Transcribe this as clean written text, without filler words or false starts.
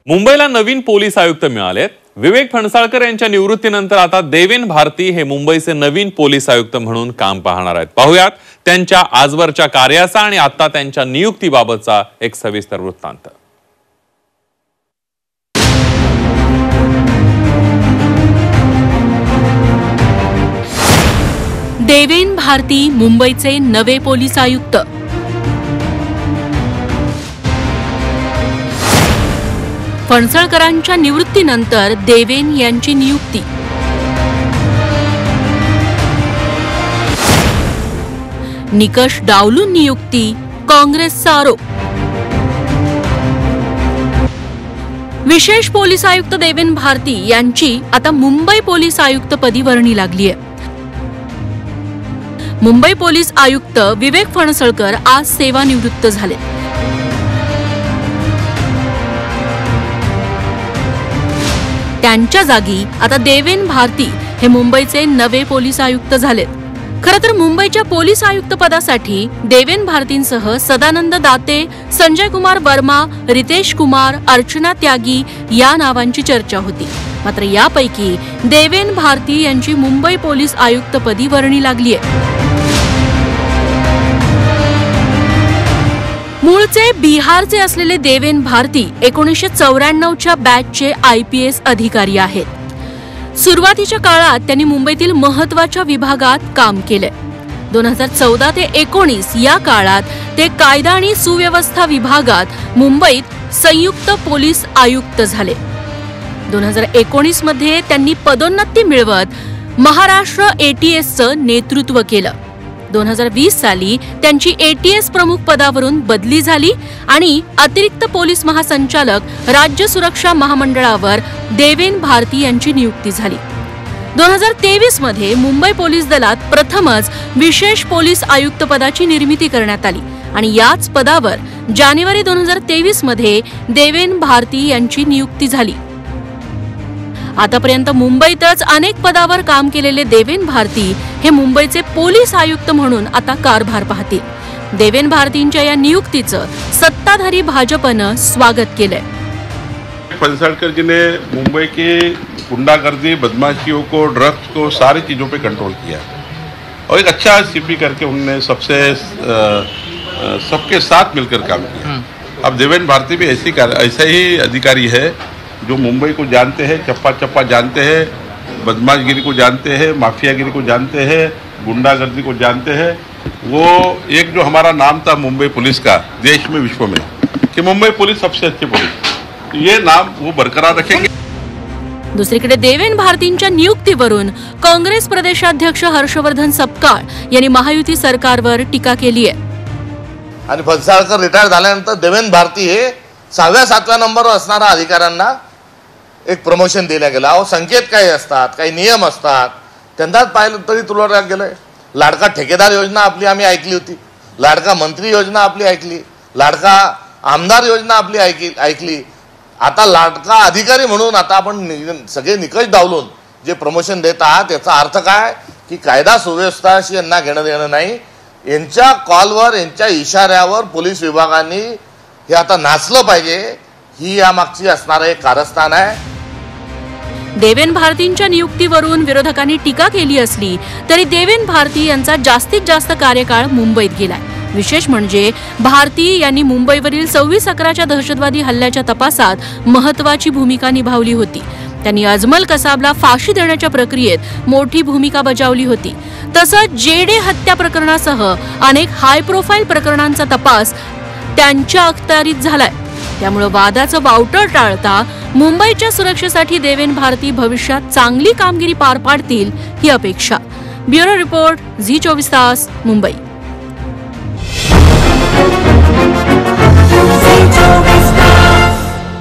मुंबईला नवीन पोलीस आयुक्त मिळाले। विवेक फणसाळकर यांच्या निवृत्तीनंतर आता देवेन भारती हे मुंबईचे नवीन पोलीस आयुक्त म्हणून काम पाहणार आहेत। पाहूयात त्यांच्या आजवरच्या कार्याचा आणि आता त्यांच्या नियुक्तीबाबतचा एक सविस्तर वृत्तांत। देवेन भारती मुंबईचे नवे पोलीस आयुक्त। फणसळकरांच्या निवृत्तीनंतर देवेन यांची नियुक्ती। निकष डावलून नियुक्ती, काँग्रेसचा आरोप। विशेष पोलीस आयुक्त देवेन भारती यांची आता मुंबई पोलीस आयुक्तपदी वर्णी लागली आहे। मुंबई पोलीस आयुक्त विवेक फणसळकर आज सेवानिवृत्त झाले। त्यांच्या जागी आता देवेन भारती हे मुंबईचे नवे पोलीस आयुक्त झालेत। खरं तर मुंबईच्या पोलीस आयुक्त पदासाठी देवेन भारतींसह सदानंद दाते, संजय कुमार वर्मा, रितेश कुमार, अर्चना त्यागी या नावांची चर्चा होती। मात्र यापैकी देवेन भारती यांची मुंबई पोलीस आयुक्तपदी वर्णी लागली आहे। मूळचे बिहारचे असलेले देवेन भारती 1994च्या बॅचचे IPS अधिकारी आहेत। सुरुवातीच्या काळात त्यांनी मुंबईतील महत्त्वाच्या विभागात काम केले। 2014 ते 19 या काळात ते कायदा आणि सुव्यवस्था विभागात मुंबईत संयुक्त पोलीस आयुक्त झाले। 2019 मध्ये त्यांनी पदोन्नती मिळवत महाराष्ट्र ATSचं नेतृत्व केलं। 2020 साली त्यांची ATS प्रमुख पदावरून बदली झाली आणि अतिरिक्त पोलीस महासंचालक राज्य सुरक्षा महामंडळावर देवेन भारती यांची नियुक्ती झाली। 2023 मध्ये मुंबई पोलीस दलात प्रथमच विशेष पोलीस आयुक्त पदाची निर्मिती करण्यात आली आणि याच पदावर जानेवारी 2023 मध्ये देवेन भारती यांची नियुक्ती झाली। आतापर्यंत मुंबईतच अनेक पदावर काम केलेले देवेन भारती हे मुंबईचे पोलीस आयुक्त म्हणून आता कारभार पाहतील। देवेन भारतींच्या या नियुक्तीचं सत्ताधारी भाजपनं स्वागत केलंय। फणसळकर जी ने मुंबई की गुंडागर्दी, बदमाशियों को, ड्रग्स को, सारी चीज़ों पे कंट्रोल किया और एक अच्छा CP करके उन्होंने सबके साथ मिलकर काम किया। अब देवेन भारती भी ऐसा ही अधिकारी है जो मुंबई को जानते हैं, चप्पा चप्पा जानते हैं, बदमाशगिरी को जानते हैं, माफियागिरी को जानते हैं, गुंडागर्दी को जानते हैं। वो एक जो हमारा नाम था मुंबई पुलिस का देश में, विश्व में, कि मुंबई पुलिस सबसे अच्छी पुलिस, ये नाम वो बरकरार रखेंगे। दुसरीकडे देवेन भारतींच्या नियुक्तीवरून काँग्रेस प्रदेशाध्यक्ष हर्षवर्धन सपकाळ यांनी महायुती सरकारवर टीका केली आहे। आणि फणसळकर रिटायर झाल्यानंतर देवेन भारती हे 6व्या 7व्या नंबरवर असणाऱ्या अधिकाऱ्यांना एक प्रमोशन दिल्या गेलं। अहो, संकेत काही असतात, काही नियम असतात, त्यांनाच पाहिलं तरी तुलवल्या गेलंय। लाडका ठेकेदार योजना आपली आम्ही ऐकली होती, लाडका मंत्री योजना आपली ऐकली, लाडका आमदार योजना आपली ऐकली। आता लाडका अधिकारी म्हणून आता आपण सगळे निकष डावलून जे प्रमोशन देत आहात, याचा अर्थ काय की कायदा सुव्यवस्थाशी यांना घेणं देणं नाही। यांच्या कॉलवर, यांच्या इशाऱ्यावर पोलीस विभागाने हे आता नाचलं पाहिजे, ही यामागची असणारं एक कारस्थान आहे। देवेन भारतींच्या नियुक्तीवरून विरोधकांनी टीका केली असली तरी देवेन भारती यांचा जास्तीत जास्त कार्यकाळ मुंबईत गेलाय। विशेष म्हणजे भारती यांनी मुंबईवरील 26/11च्या दहशतवादी हल्ल्याच्या तपासात महत्त्वाची भूमिका निभावली होती। त्यांनी अजमल कसाबला फाशी देण्याच्या प्रक्रियेत मोठी भूमिका बजावली होती। तसंच JD हत्या प्रकरणासह अनेक हाय प्रोफाईल प्रकरणांचा तपास त्यांच्या अखत्यारीत झालाय। त्यामुळे वादाचं वावटळ टाळता मुंबईच्या सुरक्षेसाठी देवेन भारती भविष्यात चांगली कामगिरी पार पाडतील ही अपेक्षा। ब्युरो रिपोर्ट, झी 24 तास, मुंबई।